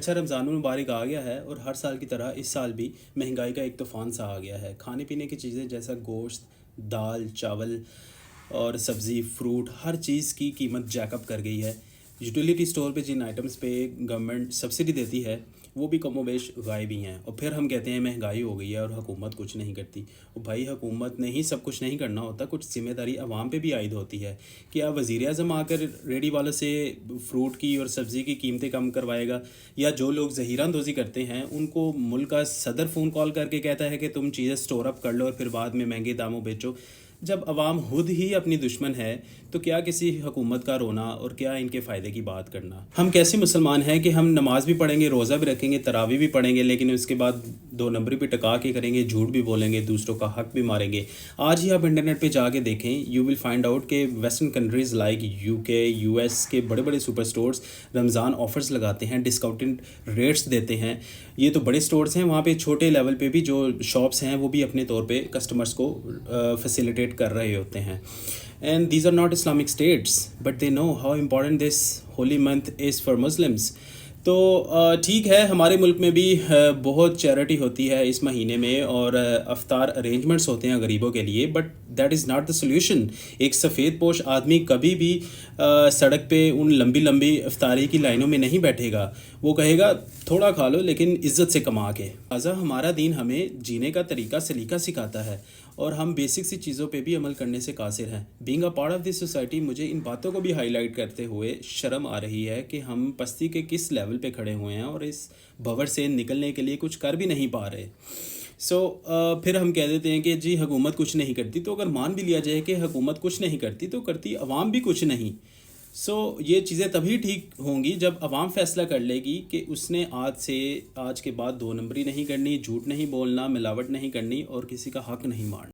اچھا رمضان المبارک آ گیا ہے اور ہر سال کی طرح اس سال بھی مہنگائی کا ایک طوفان سا آ گیا ہے. کھانے پینے کی چیزیں جیسا گوشت، دال، چاول اور سبزی، فروٹ، ہر چیز کی قیمت جیک اپ کر گئی ہے. یوٹیلیٹی اسٹور پہ جن آئٹمس پہ گورنمنٹ سبسڈی دیتی ہے وہ بھی کم و بیش غائب ہی ہیں. اور پھر ہم کہتے ہیں مہنگائی ہو گئی ہے اور حکومت کچھ نہیں کرتی. اور بھائی حکومت نے ہی سب کچھ نہیں کرنا ہوتا، کچھ ذمہ داری عوام پہ بھی عائد ہوتی ہے. کیا وزیر اعظم آ کر ریڈی والوں سے فروٹ کی اور سبزی کی قیمتیں کم کروائے گا؟ یا جو لوگ ذخیرہ اندوزی کرتے ہیں ان کو ملک کا صدر فون کال کر کے کہتا ہے کہ تم چیزیں سٹور اپ کر لو اور پھر بعد میں مہنگے داموں بیچو؟ جب عوام خود ہی اپنی دشمن ہے تو کیا کسی حکومت کا رونا اور کیا ان کے فائدے کی بات کرنا؟ ہم کیسے مسلمان ہیں کہ ہم نماز بھی پڑھیں گے، روزہ بھی رکھیں گے، تراویح بھی پڑھیں گے، لیکن اس کے بعد دو نمبری پہ ٹکا کے کریں گے، جھوٹ بھی بولیں گے، دوسروں کا حق بھی ماریں گے؟ آج ہی آپ انٹرنیٹ پہ جا کے دیکھیں، یو ول فائنڈ آؤٹ کہ ویسٹرن کنٹریز لائک یو کے، یو ایس کے بڑے بڑے سپر سٹورز رمضان آفرز لگاتے ہیں، ڈسکاؤنٹڈ ریٹس دیتے ہیں. یہ تو بڑے سٹورز ہیں، وہاں پہ چھوٹے لیول پہ بھی جو شاپس ہیں وہ بھی اپنے طور پہ کسٹمرز کو فیسیلیٹیٹ کر رہے ہوتے ہیں. And these are not Islamic states, but they know how important this holy month is for Muslims. تو ٹھیک ہے، ہمارے ملک میں بھی بہت چیریٹی ہوتی ہے اس مہینے میں اور افطار ارینجمنٹس ہوتے ہیں غریبوں کے لیے، but that is not the solution. ایک سفید پوش آدمی کبھی بھی سڑک پہ ان لمبی لمبی افطاری کی لائنوں میں نہیں بیٹھے گا. وہ کہے گا تھوڑا کھا لو لیکن عزت سے کما کے. لہٰذا ہمارا دین ہمیں جینے کا طریقہ سلیقہ سکھاتا ہے اور ہم بیسک سی چیزوں پہ بھی عمل کرنے سے قاصر ہیں. Being a part of this society, مجھے ان باتوں کو بھی ہائی لائٹ کرتے ہوئے شرم آ رہی ہے کہ ہم پستی کے کس لیول پہ کھڑے ہوئے ہیں اور اس بھور سے نکلنے کے لیے کچھ کر بھی نہیں پا رہے. پھر ہم کہہ دیتے ہیں کہ جی حکومت کچھ نہیں کرتی. تو اگر مان بھی لیا جائے کہ حکومت کچھ نہیں کرتی تو کرتی عوام بھی کچھ نہیں. یہ چیزیں تبھی ٹھیک ہوں گی جب عوام فیصلہ کر لے گی کہ اس نے آج کے بعد دو نمبری نہیں کرنی، جھوٹ نہیں بولنا، ملاوٹ نہیں کرنی اور کسی کا حق نہیں مارنا.